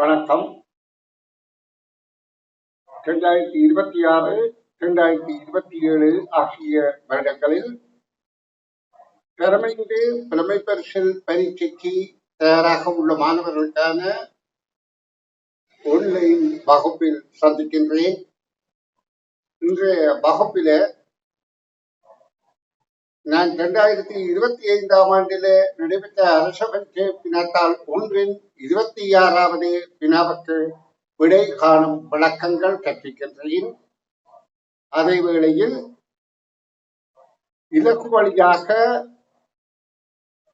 வணக்கம். 2026, 2027 ஆகிய வருடங்களில் திறமைந்து புலமை பரிசில் பரீட்சைக்கு தயாராக உள்ள மாணவர்களுக்கான ஆன்லைன் வகுப்பில் சந்திக்கின்றேன். இன்றைய வகுப்பில நான் 2025ஆம் ஆண்டில் நடைபெற்ற அரச பரீட்சை வினாத்தாள் 1 26வது வினாவுக்கு விடை காணும் விளக்கங்கள் கற்பிக்கின்றேன். அதே வேளையில் இலக்கு வழியாக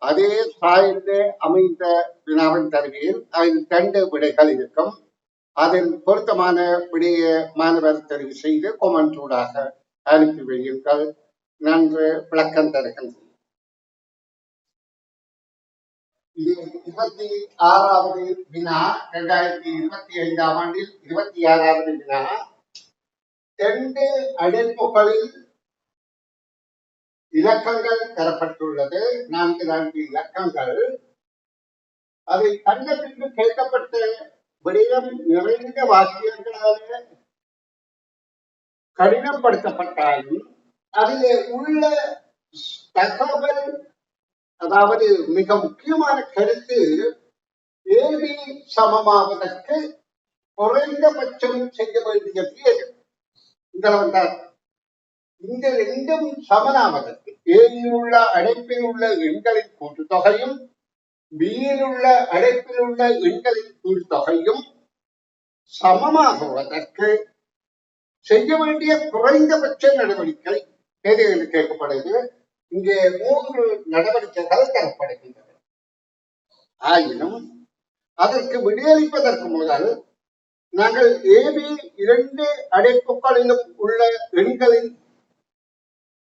அதே சாயலில் அமைந்த வினாவின் தருவேன். அதில் 2 விடைகள் இருக்கும். அதில் பொருத்தமான விடையை மாணவர் தெரிவு செய்து கொமெண்ட் ஊடாக அனுப்பி வையுங்கள். நன்று விளக்கம் தருகின்றேன். இது 26வது வினா. 2025ஆம் ஆண்டில் 26வது வினா. 2 அடைப்புகளில் இலக்கங்கள் தரப்பட்டுள்ளது. 4 இலக்கங்கள். அதை கண்ட பின்பு கேட்கப்பட்ட விடயம் நிறைந்த வாக்கியங்களாக கடினப்படுத்தப்பட்டாலும் அதிலே உள்ள தகவல், அதாவது மிக முக்கியமான கருத்து ஏபி சமமாவதற்கு குறைந்தபட்சம் செய்ய வேண்டியது எது? இந்த ரெண்டும் சமனாவதற்கு ஏயில் உள்ள அடைப்பில் உள்ள எண்களின் கூட்டுத்தொகையும் பியில் உள்ள அடைப்பில் உள்ள எண்களின் கூட்டுத்தொகையும் சமமாகுவதற்கு செய்ய வேண்டிய குறைந்தபட்ச நடவடிக்கை எது என்று கேட்கப்படுகிறது. இங்கே 3 நடவடிக்கைகள் தரப்படுகின்றன. ஆயினும் அதற்கு விடையளிப்பதற்கு முதல் நாங்கள் ஏபி 2 அடைப்புகளிலும் உள்ள எண்களின்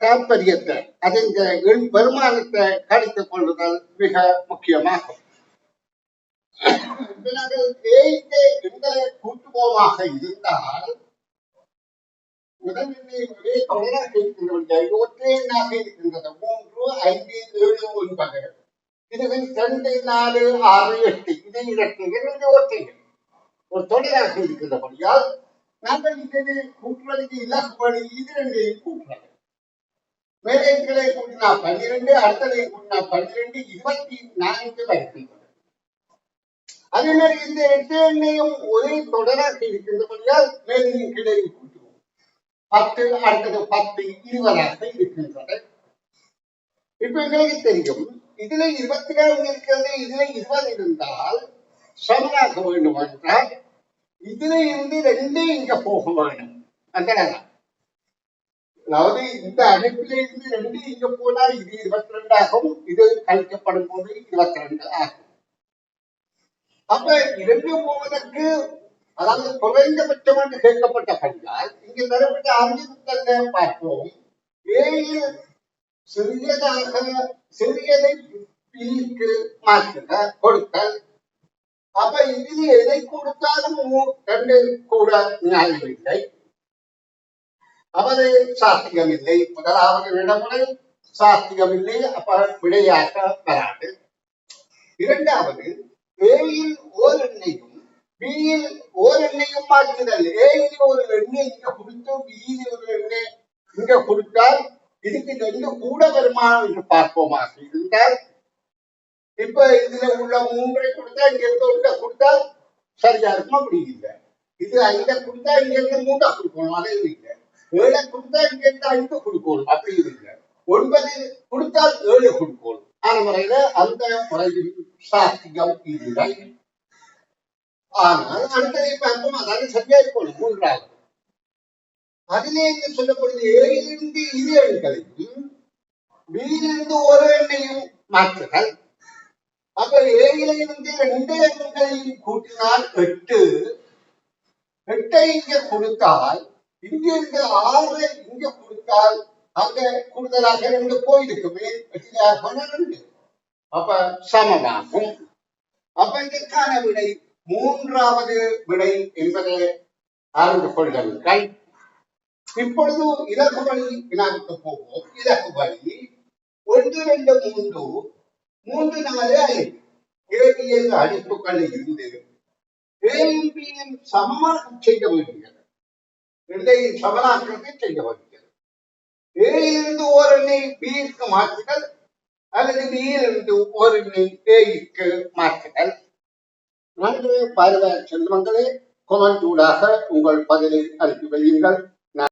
தாற்பயத்தை, அதன் எண் வருமானத்தை கணித்துக் கொள்ளுதல் மிக முக்கியமாகும். நாங்கள் எண்களை கூட்டுவோமாக இருந்தால் முதலிலே தொடராக இருக்கின்றன. ஒற்றை எண்ணாக இருக்கின்றது. 3, 5, 7, 9. இதுவில் 2, 4, 6, 8. இது இரட்டை எண், ஒற்றை எண். ஒரு தொடராக இருக்கின்றபடியால் நாங்கள் இதனை கூட்டுவதற்கு இலக்கு வழி இது 2ஐயும் கூட்டுறது. மேலே கிளை கூட்டினா 12, அடுத்ததை கூட்டினா 12, 24 வருகின்றது. அதே மாதிரி இந்த 8 எண்ணையும் ஒரே தொடராக இருக்கின்றபடியால் மேலே கிளை கூட்டுவோம். 10, அடுத்தது 10, 20ஆக இருக்கின்றது. இப்ப எங்களுக்கு தெரியும், இதுல 24 இருக்கிறது, இதுல 20 இருந்தால் சமனாக வேண்டும் என்றால் இதுல இருந்து 2 இங்க போக வேண்டும். அதாவது இந்த அடைப்பில இருந்து 2 இங்க போனால் இது 22 ஆகும். இது கழிக்கப்படும் போது 22 ஆகும். அப்ப 2 போவதற்கு, அதாவது குறைந்தபட்சம் என்று கேட்கப்பட்டபடியால் இங்கு தரப்பட்ட அறிவித்தலை பார்ப்போம். ஏயில் சிறியதை பிக்கு மாற்றுக கொடுத்தல். அப்ப இதில் எதை கொடுத்தாலும் 2 கூட நியாயமில்லை, அவரு சாத்தியமில்லை. முதலாவது விடமுறை சாத்தியமில்லை, அப்ப விடையாக வராது. இரண்டாவது, ஏயில் ஓர் எண்ணையும் பியில் ஓர் எண்ணையும் மாற்றுதல். ஏயில் ஒரு எண்ணை இங்க கொடுத்து பியில் ஒரு எண்ணை இங்க கொடுத்தால் இதுக்கு 2 கூட வருமா என்று பார்ப்போமாக இருந்தால், இப்ப இதுல உள்ள 3ஐ கொடுத்தா இங்க இருந்து 1 கொடுத்தால் சரியா இருக்குமா? அப்படி இல்லை. இது 5 கொடுத்தா இங்க இருந்து 3 கொடுக்கணும், அதே இல்லை. 7 கொடுத்தா இங்க இருந்து 5 கொடுக்கணும், அப்படி இல்லை. 9 கொடுத்தால் 7 கொடுக்கணும். ஆன முறையில அந்த முறையில் சாத்தியம் இல்லை. ஆனால் அடுத்ததை பார்ப்போம். அதாவது சரியா இருக்கணும். 3வது, அதிலே இங்கு சொல்லப்படுது ஏழிலிருந்து 2 எண்களையும் பியிலிருந்து ஒரு எண்ணையும் மாற்றுதல். அப்ப ஏழிலிருந்து 2 எண்களையும் கூட்டினால் 8. 8ஐ இங்க கொடுத்தால் இங்கிருந்து 6 இங்க கொடுத்தால் அங்க கூடுதலாக 2 போயிருக்குமே, 12. அப்ப சமமாகும். அப்ப இதற்கான விடை 3வது விடை என்பதை அறிந்து கொள்ளுங்கள். இப்பொழுது இலக்கு வழி வினாவுக்கு போவோம். இலக்கு வழி 1, 2, 3, 3, 4, 5 ஏபிஎல் அடிப்புகள் இருந்து ஏயும் பியும் சமமாக செய்ய வேண்டியது, இரண்டையும் சமனாக்கத்தை செய்ய வேண்டியது. ஏயிலிருந்து ஓரெண்ணை பிக்கு மாற்றுதல் அல்லது பியிலிருந்து ஓரெண்ணை ஏய்க்கு மாற்றுதல். நன்று பார்வை செல்வங்களே, கொமெண்ட் ஊடாக உங்கள் பதிலை அனுப்பி வையுங்கள்.